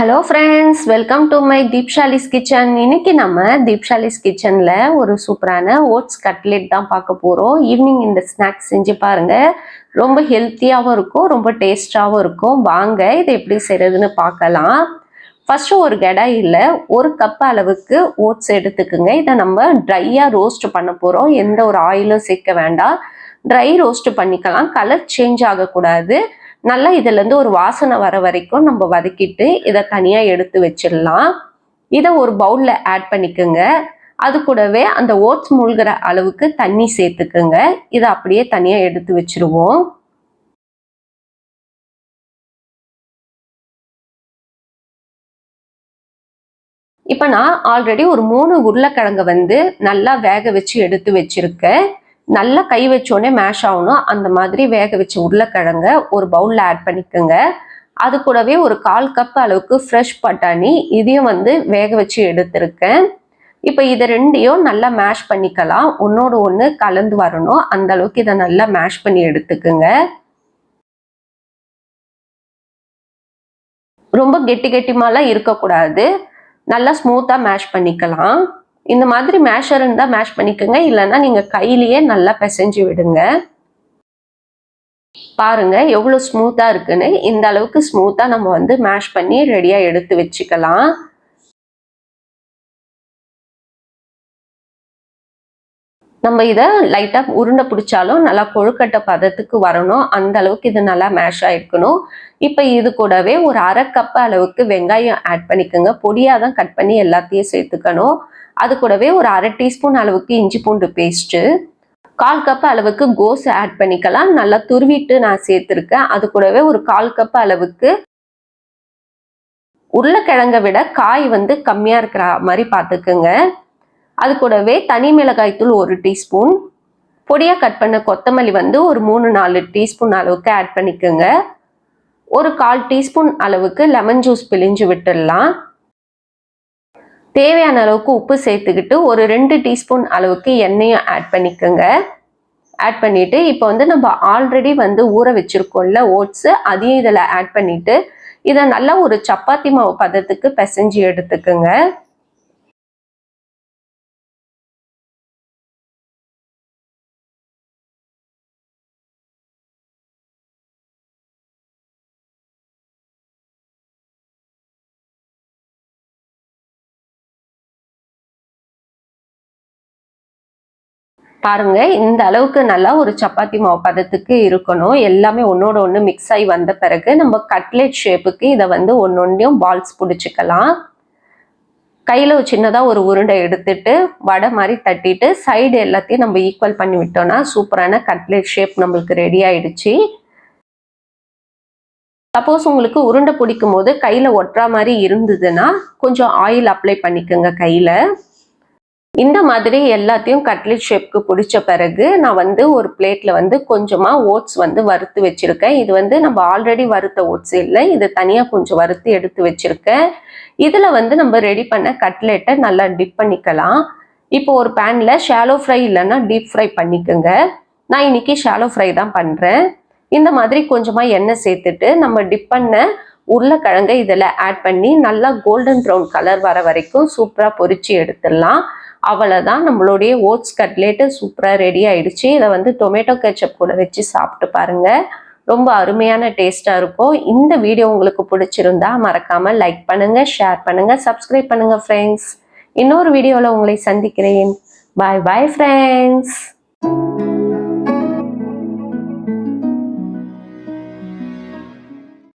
Hello friends, welcome to my Deepshali's kitchen. இன்னைக்கு நம்ம தீப்ஷாலிஸ் கிச்சனில் ஒரு சூப்பரான ஓட்ஸ் கட்லெட் தான் பார்க்க போகிறோம். ஈவினிங் இந்த ஸ்நாக்ஸ் செஞ்சு பாருங்கள். ரொம்ப ஹெல்த்தியாகவும் இருக்கும், ரொம்ப டேஸ்டாகவும் இருக்கும். வாங்க இதை எப்படி செய்கிறதுன்னு பார்க்கலாம். ஃபஸ்ட்டு ஒரு கடாயில் 1 கப் அளவுக்கு ஓட்ஸ் எடுத்துக்குங்க. இதை நம்ம ட்ரையாக ரோஸ்ட் பண்ண போகிறோம். எந்த ஒரு ஆயிலும் சேர்க்க வேண்டாம். ட்ரை ரோஸ்ட் பண்ணிக்கலாம். கலர் சேஞ்ச் ஆகக்கூடாது. நல்லா இதுலேருந்து ஒரு வாசனை வர வரைக்கும் நம்ம வதக்கிட்டு இதை தனியாக எடுத்து வச்சிடலாம். இதை ஒரு பவுலில் ஆட் பண்ணிக்கோங்க. அது கூடவே அந்த ஓட்ஸ் மூழ்கிற அளவுக்கு தண்ணி சேர்த்துக்குங்க. இதை அப்படியே தனியாக எடுத்து வச்சிருவோம். இப்போ நான் ஆல்ரெடி ஒரு 3 உருளைக்கிழங்கை நல்லா வேக வச்சு எடுத்து வச்சிருக்கேன். நல்லா கை வச்சோடனே மேஷ் ஆகணும். அந்த மாதிரி வேக வச்ச உருளைக்கிழங்க ஒரு பவுலில் ஆட் பண்ணிக்கோங்க. அது கூடவே ஒரு 1/4 கப் அளவுக்கு ஃப்ரெஷ் பட்டாணி, இதையும் வேக வச்சு எடுத்திருக்கேன். இப்போ இதை ரெண்டையும் நல்லா மேஷ் பண்ணிக்கலாம். ஒன்னோடு ஒன்று கலந்து வரணும். அந்த அளவுக்கு இதை நல்லா மேஷ் பண்ணி எடுத்துக்குங்க. ரொம்ப கெட்டிமாலாம் இருக்கக்கூடாது. நல்லா ஸ்மூத்தாக மேஷ் பண்ணிக்கலாம். இந்த மாதிரி மேஷர் இருந்தால் மேஷ் பண்ணிக்கோங்க. இல்லைன்னா நீங்கள் கையிலேயே நல்லா பிசைஞ்சு விடுங்க. பாருங்க எவ்வளோ ஸ்மூத்தாக இருக்குன்னு. இந்த அளவுக்கு ஸ்மூத்தாக நம்ம மேஷ் பண்ணி ரெடியாக எடுத்து வச்சுக்கலாம். நம்ம இதை லைட்டாக உருண்டை பிடிச்சாலும் நல்லா கொழுக்கட்டை பதத்துக்கு வரணும். அந்த அளவுக்கு இது நல்லா மேஷ் ஆகிருக்கணும். இப்போ இது கூடவே ஒரு 1/2 கப் அளவுக்கு வெங்காயம் ஆட் பண்ணிக்கோங்க. பொடியாக தான் கட் பண்ணி எல்லாத்தையும் சேர்த்துக்கணும். அது கூடவே ஒரு 1/2 டீஸ்பூன் அளவுக்கு இஞ்சி பூண்டு பேஸ்ட்டு, 1/4 கப் அளவுக்கு கோஸ் ஆட் பண்ணிக்கலாம். நல்லா துருவிட்டு நான் சேர்த்துருக்கேன். அது கூடவே ஒரு 1/4 கப் அளவுக்கு உருளைக்கிழங்கை விட காய் கம்மியாக இருக்கிற மாதிரி பார்த்துக்குங்க. அது கூடவே தனி மிளகாய் தூள் 1 டீஸ்பூன், பொடியாக கட் பண்ண கொத்தமல்லி ஒரு 3-4 டீஸ்பூன் அளவுக்கு ஆட் பண்ணிக்கோங்க. ஒரு 1/4 டீஸ்பூன் அளவுக்கு லெமன் ஜூஸ் பிழிஞ்சு விட்டுடலாம். தேவையான அளவுக்கு உப்பு சேர்த்துக்கிட்டு ஒரு 2 டீஸ்பூன் அளவுக்கு எண்ணெயும் ஆட் பண்ணிக்கோங்க. ஆட் பண்ணிட்டு இப்போ நம்ம ஆல்ரெடி ஊற வச்சிருக்கோம்ல ஓட்ஸ், அதையும் இதில் ஆட் பண்ணிட்டு இதை நல்லா ஒரு சப்பாத்தி மாவு பதத்துக்கு பிசைஞ்சு எடுத்துக்குங்க. பாருங்க இந்த அளவுக்கு நல்லா ஒரு சப்பாத்தி மாவு பதத்துக்கு இருக்கணும். எல்லாமே ஒன்னோட ஒன்று மிக்ஸ் ஆகி வந்த பிறகு நம்ம கட்லெட் ஷேப்புக்கு இதை ஒன்னொன்னையும் பால்ஸ் பிடிச்சிக்கலாம். கையில் சின்னதாக ஒரு உருண்டை எடுத்துட்டு வடை மாதிரி தட்டிட்டு சைடு எல்லாத்தையும் நம்ம ஈக்குவல் பண்ணி விட்டோம்னா சூப்பரான கட்லெட் ஷேப் நம்மளுக்கு ரெடி ஆயிடுச்சு. சப்போஸ் உங்களுக்கு உருண்டை பிடிக்கும் போது கையில் ஒட்டுற மாதிரி இருந்ததுன்னா கொஞ்சம் ஆயில் அப்ளை பண்ணிக்கோங்க கையில். இந்த மாதிரி எல்லாத்தையும் கட்லெட் ஷேப்க்கு பிடிச்ச பிறகு நான் ஒரு பிளேட்ல கொஞ்சமாக ஓட்ஸ் வறுத்து வச்சிருக்கேன். இது நம்ம ஆல்ரெடி வறுத்த ஓட்ஸ் இல்லை, இது தனியாக கொஞ்சம் வறுத்து எடுத்து வச்சிருக்கேன். இதில் நம்ம ரெடி பண்ண கட்லெட்டை நல்லா டிப் பண்ணிக்கலாம். இப்போ ஒரு பேனில் ஷாலோ ஃப்ரை இல்லைன்னா டீப் ஃப்ரை பண்ணிக்கோங்க. நான் இன்னைக்கு ஷாலோ ஃப்ரை தான் பண்ணுறேன். இந்த மாதிரி கொஞ்சமாக எண்ணெய் சேர்த்துட்டு நம்ம டிப் பண்ண உருளைக்கிழங்கை இதில் ஆட் பண்ணி நல்லா கோல்டன் ப்ரௌன் கலர் வர வரைக்கும் சூப்பராக பொரிச்சு எடுத்துடலாம். அவ்வளோதான், நம்மளுடைய ஓட்ஸ் கட்லெட்டு சூப்பராக ரெடி ஆயிடுச்சு. இதை டொமேட்டோ கெச்சப் கூட வச்சு சாப்பிட்டு பாருங்கள். ரொம்ப அருமையான டேஸ்ட்டாக இருக்கும். இந்த வீடியோ உங்களுக்கு பிடிச்சிருந்தா மறக்காமல் லைக் பண்ணுங்கள், ஷேர் பண்ணுங்கள், சப்ஸ்கிரைப் பண்ணுங்கள் ஃப்ரெண்ட்ஸ். இன்னொரு வீடியோவில் உங்களை சந்திக்கிறேன். பாய் பாய் ஃப்ரெண்ட்ஸ்.